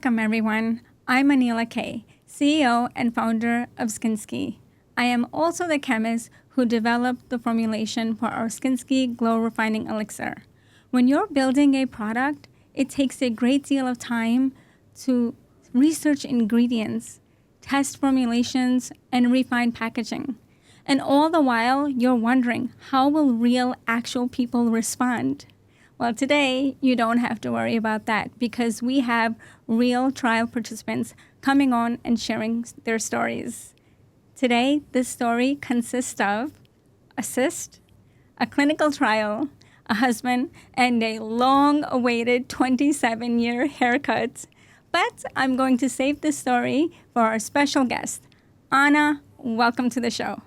Welcome, everyone. I'm Aneela K, CEO and founder of SKIISKI. I am also the chemist who developed the formulation for our SKIISKI GLO Refining Elixir. When you're building a product, it takes a great deal of time to research ingredients, test formulations, and refine packaging. And all the while, you're wondering, how will real, actual people respond? Well, today, you don't have to worry about that because we have real trial participants coming on and sharing their stories. Today, this story consists of a cyst, a clinical trial, a husband, and a long-awaited 27-year haircut. But I'm going to save this story for our special guest. Anna, welcome to the show.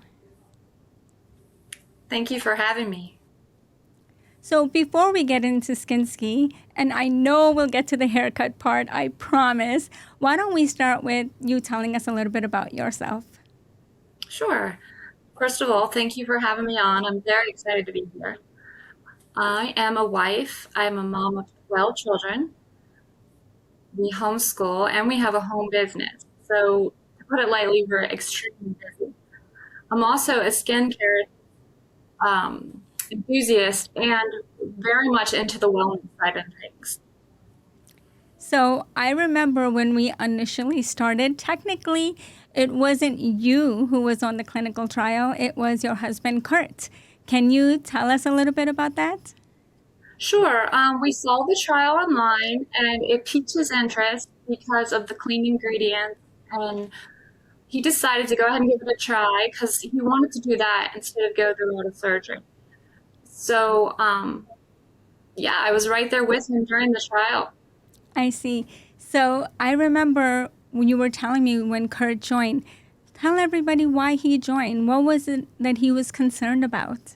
Thank you for having me. So before we get into SKIISKI, and I know we'll get to the haircut part, I promise, why don't we start with you telling us a little bit about yourself? Sure. First of all, thank you for having me on. I'm very excited to be here. I am a wife. I'm a mom of 12 children. We homeschool and we have a home business. So to put it lightly, we're extremely busy. I'm also a skincare enthusiast and very much into the wellness side of things. So I remember when we initially started, technically, it wasn't you who was on the clinical trial. It was your husband, Kurt. Can you tell us a little bit about that? Sure. We saw the trial online and it piqued his interest because of the clean ingredients, and he decided to go ahead and give it a try because he wanted to do that instead of go through a lot of surgery. So, I was right there with him during the trial. I see. So I remember when you were telling me when Kurt joined. Tell everybody why he joined. What was it that he was concerned about?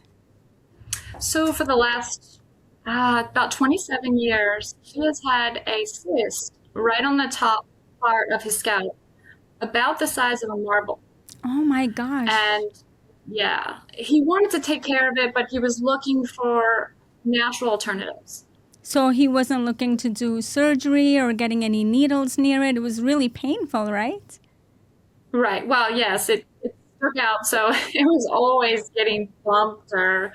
So for the last about 27 years, he has had a cyst right on the top part of his scalp, about the size of a marble. Oh my gosh. And yeah, he wanted to take care of it, but he was looking for natural alternatives. So he wasn't looking to do surgery or getting any needles near it. It was really painful, right? Right. Well, yes, it stuck out. So it was always getting bumped or,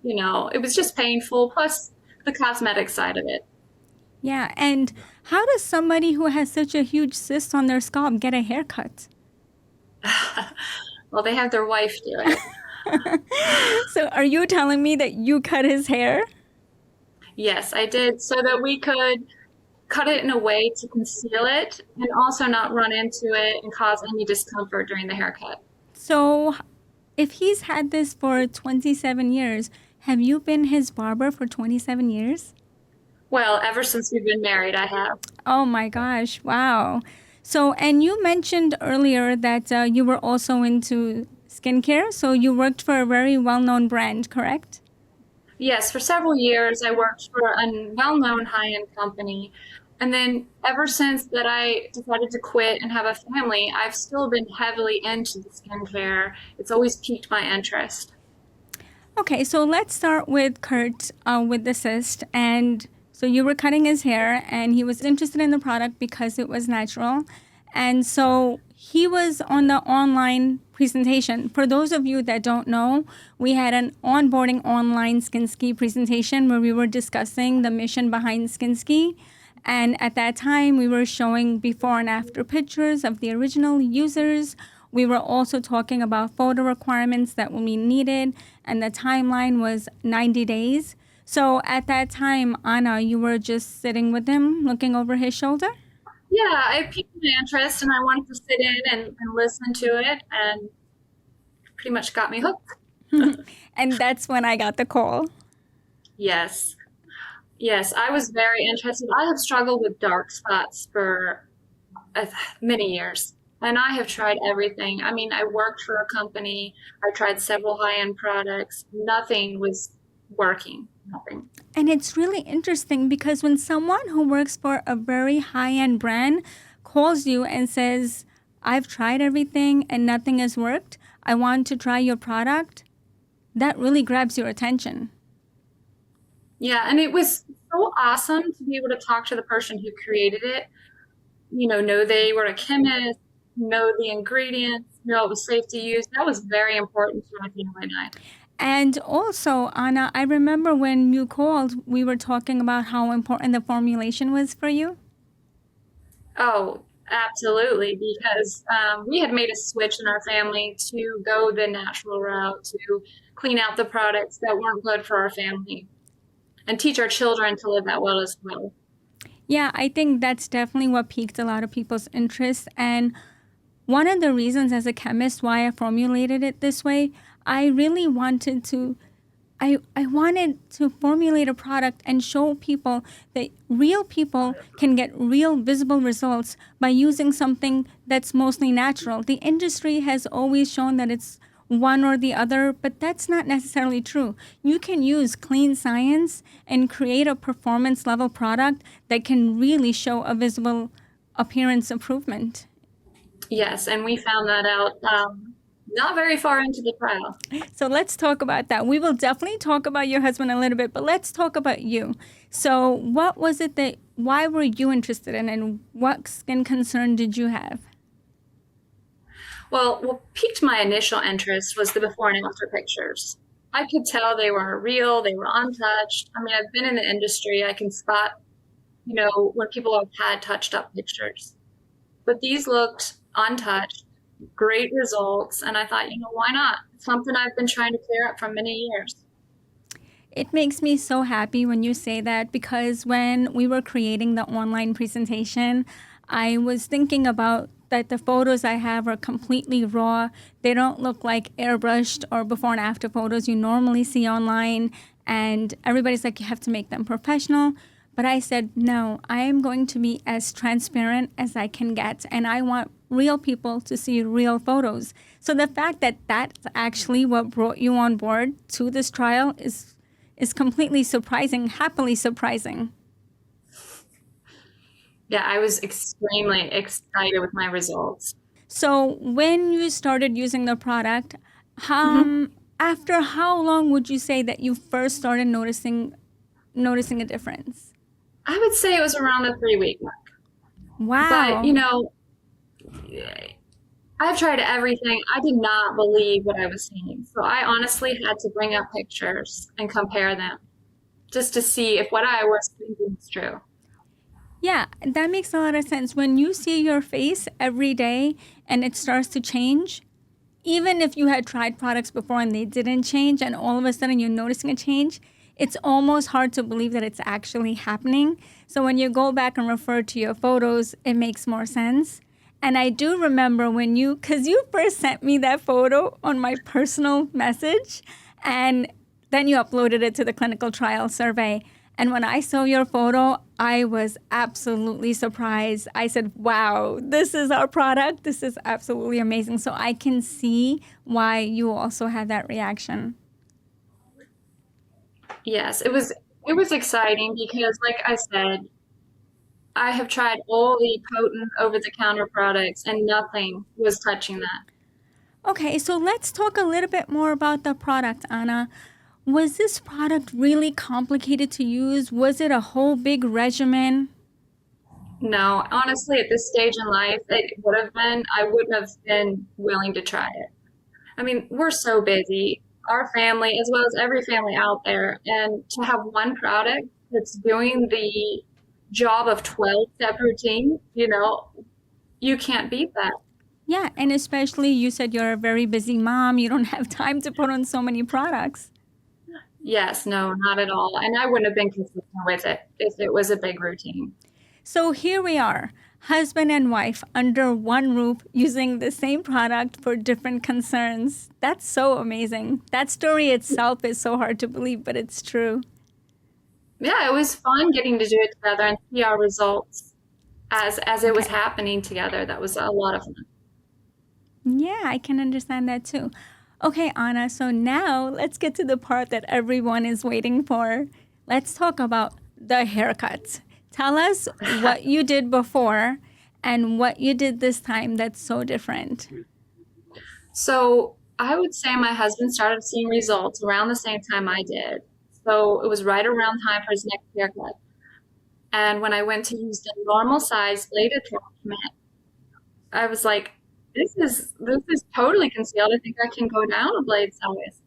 it was just painful, plus the cosmetic side of it. Yeah. And how does somebody who has such a huge cyst on their scalp get a haircut? Well, they have their wife do it. So are you telling me that you cut his hair? Yes, I did, so that we could cut it in a way to conceal it and also not run into it and cause any discomfort during the haircut. So if he's had this for 27 years, have you been his barber for 27 years? Well, ever since we've been married, I have. Oh my gosh, wow. So, and you mentioned earlier that you were also into skincare, so you worked for a very well-known brand, correct? Yes, for several years I worked for a well-known high-end company. And then ever since that I decided to quit and have a family, I've still been heavily into the skincare. It's always piqued my interest. Okay, so let's start with Kurt with the cyst. And so you were cutting his hair and he was interested in the product because it was natural. And so he was on the online presentation. For those of you that don't know, we had an onboarding online SKIISKI presentation where we were discussing the mission behind SKIISKI. And at that time, we were showing before and after pictures of the original users. We were also talking about photo requirements that will be needed, and the timeline was 90 days. So at that time, Anna, you were just sitting with him, looking over his shoulder? Yeah, I piqued my interest and I wanted to sit in and listen to it, and pretty much got me hooked. And that's when I got the call. Yes. Yes, I was very interested. I have struggled with dark spots for many years, and I have tried everything. I mean, I worked for a company. I tried several high-end products. Nothing was working. Nothing. And it's really interesting because when someone who works for a very high-end brand calls you and says, I've tried everything and nothing has worked, I want to try your product, that really grabs your attention. Yeah, and it was so awesome to be able to talk to the person who created it. know they were a chemist, know the ingredients, know it was safe to use. That was very important to my family and I. And also, Anna, I remember when you called, we were talking about how important the formulation was for you. Oh, absolutely, because we had made a switch in our family to go the natural route, to clean out the products that weren't good for our family and teach our children to live that well as well. Yeah, I think that's definitely what piqued a lot of people's interest. And one of the reasons as a chemist why I formulated it this way, I really wanted to I wanted to formulate a product and show people that real people can get real visible results by using something that's mostly natural. The industry has always shown that it's one or the other, but that's not necessarily true. You can use clean science and create a performance level product that can really show a visible appearance improvement. Yes, and we found that out not very far into the trial. So let's talk about that. We will definitely talk about your husband a little bit, but let's talk about you. So what was it why were you interested in, and what skin concern did you have? Well, what piqued my initial interest was the before and after pictures. I could tell they were real, they were untouched. I mean, I've been in the industry, I can spot, when people have had touched up pictures. But these looked untouched, great results, and I thought, why not? It's something I've been trying to clear up for many years. It makes me so happy when you say that, because when we were creating the online presentation, I was thinking about that the photos I have are completely raw. They don't look like airbrushed or before and after photos you normally see online. And everybody's like, you have to make them professional. But I said, no, I am going to be as transparent as I can get. And I want real people to see real photos. So the fact that that's actually what brought you on board to this trial is completely surprising, happily surprising. Yeah, I was extremely excited with my results. So when you started using the product, after how long would you say that you first started noticing a difference? I would say it was around the 3-week mark. Wow. But, I've tried everything. I did not believe what I was seeing. So I honestly had to bring up pictures and compare them just to see if what I was thinking is true. Yeah, that makes a lot of sense. When you see your face every day and it starts to change, even if you had tried products before and they didn't change, and all of a sudden you're noticing a change, it's almost hard to believe that it's actually happening. So when you go back and refer to your photos, it makes more sense. And I do remember because you first sent me that photo on my personal message, and then you uploaded it to the clinical trial survey. And when I saw your photo, I was absolutely surprised. I said, wow, this is our product. This is absolutely amazing. So I can see why you also had that reaction. Yes, it was exciting because, like I said, I have tried all the potent over-the-counter products and nothing was touching that. Okay, so let's talk a little bit more about the product, Anna. Was this product really complicated to use? Was it a whole big regimen? No, honestly, at this stage in life, it would have been, I wouldn't have been willing to try it. I mean, we're so busy, our family, as well as every family out there, and to have one product that's doing the job of 12-step routine, you can't beat that. Yeah, and especially you said you're a very busy mom. You don't have time to put on so many products. Yes, no, not at all. And I wouldn't have been consistent with it if it was a big routine. So here we are, husband and wife under one roof using the same product for different concerns. That's so amazing. That story itself is so hard to believe, but it's true. Yeah, it was fun getting to do it together and see our results as it was happening together. That was a lot of fun. Yeah, I can understand that too. Okay, Anna, so now let's get to the part that everyone is waiting for. Let's talk about the haircut. Tell us what you did before and what you did this time that's so different. So I would say my husband started seeing results around the same time I did. So it was right around time for his next haircut. And when I went to use the normal size blade attachment, I was like, this is totally concealed. I think I can go down a blade size,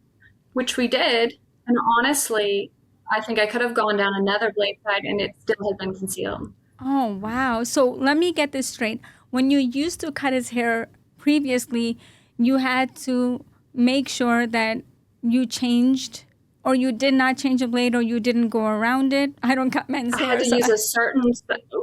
which we did. And honestly, I think I could have gone down another blade size and it still had been concealed. Oh, wow. So let me get this straight. When you used to cut his hair previously, you had to make sure that you changed, or you did not change a blade, or you didn't go around it. I don't cut men's I hair. had to use a certain,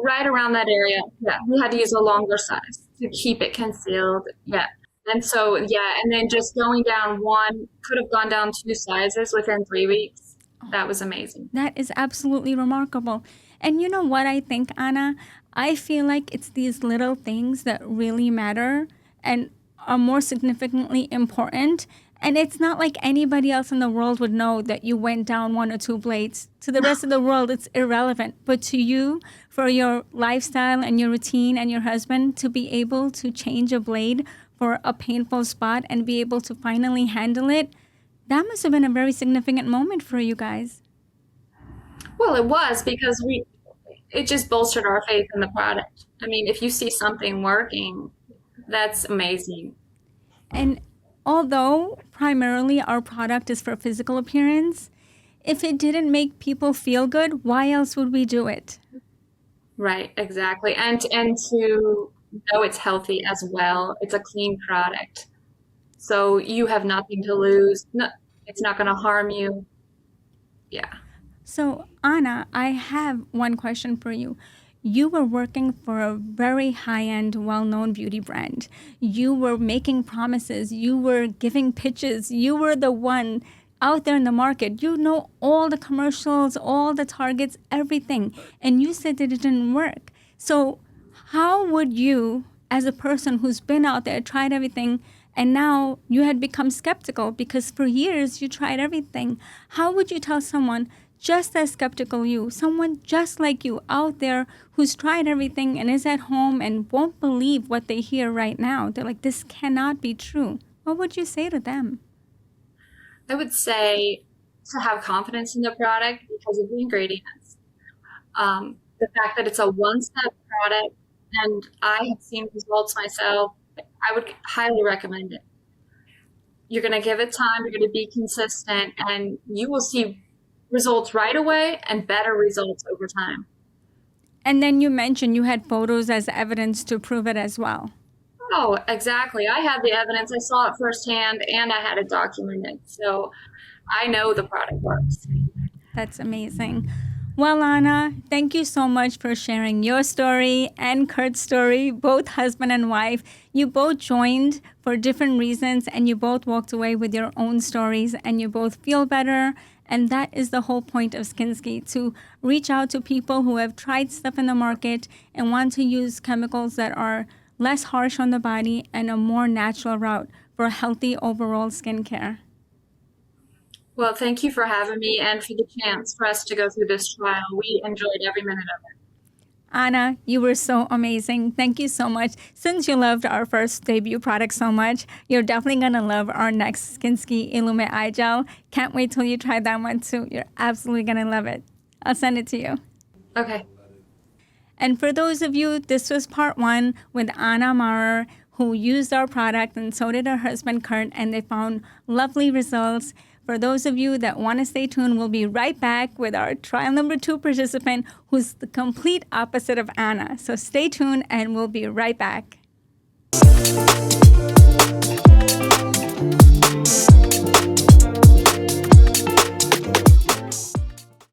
right around that area. Yeah, we had to use a longer size to keep it concealed. Yeah. And so, yeah, and then just going down one, could have gone down 2 sizes within 3 weeks. That was amazing. That is absolutely remarkable. And you know what I think, Anna? I feel like it's these little things that really matter and are more significantly important. And it's not like anybody else in the world would know that you went down 1 or 2 blades. To the rest of the world, it's irrelevant. But to you, for your lifestyle and your routine and your husband, to be able to change a blade for a painful spot and be able to finally handle it, that must have been a very significant moment for you guys. Well, it was because it just bolstered our faith in the product. I mean, if you see something working, that's amazing. And although primarily our product is for physical appearance, if it didn't make people feel good, why else would we do it? Right, exactly. And to know it's healthy as well. It's a clean product. So you have nothing to lose. No, it's not going to harm you. Yeah. So, Anna, I have one question for you. You were working for a very high-end, well-known beauty brand. You were making promises. You were giving pitches. You were the one out there in the market. You know all the commercials, all the targets, everything. And you said that it didn't work. So how would you, as a person who's been out there, tried everything, and now you had become skeptical because for years you tried everything, how would you tell someone just as skeptical you, someone just like you out there who's tried everything and is at home and won't believe what they hear right now? They're like, this cannot be true. What would you say to them? I would say to have confidence in the product because of the ingredients. The fact that it's a one-step product and I have seen results myself, I would highly recommend it. You're going to give it time, you're going to be consistent, and you will see results right away and better results over time. And then you mentioned you had photos as evidence to prove it as well. Oh, exactly. I had the evidence. I saw it firsthand and I had it documented. So I know the product works. That's amazing. Well, Anna, thank you so much for sharing your story and Kurt's story, both husband and wife. You both joined for different reasons and you both walked away with your own stories and you both feel better. And that is the whole point of SKIISKI, to reach out to people who have tried stuff in the market and want to use chemicals that are less harsh on the body and a more natural route for healthy overall skincare. Well, thank you for having me and for the chance for us to go through this trial. We enjoyed every minute of it. Anna, you were so amazing. Thank you so much. Since you loved our first debut product so much, you're definitely going to love our next SKIISKI Illumit Eye Gel. Can't wait till you try that one too. You're absolutely going to love it. I'll send it to you. Okay. And for those of you, this was part 1 with Anna Maurer, who used our product, and so did her husband, Kurt, and they found lovely results. For those of you that want to stay tuned, we'll be right back with our trial number 2 participant, who's the complete opposite of Anna. So stay tuned, and we'll be right back.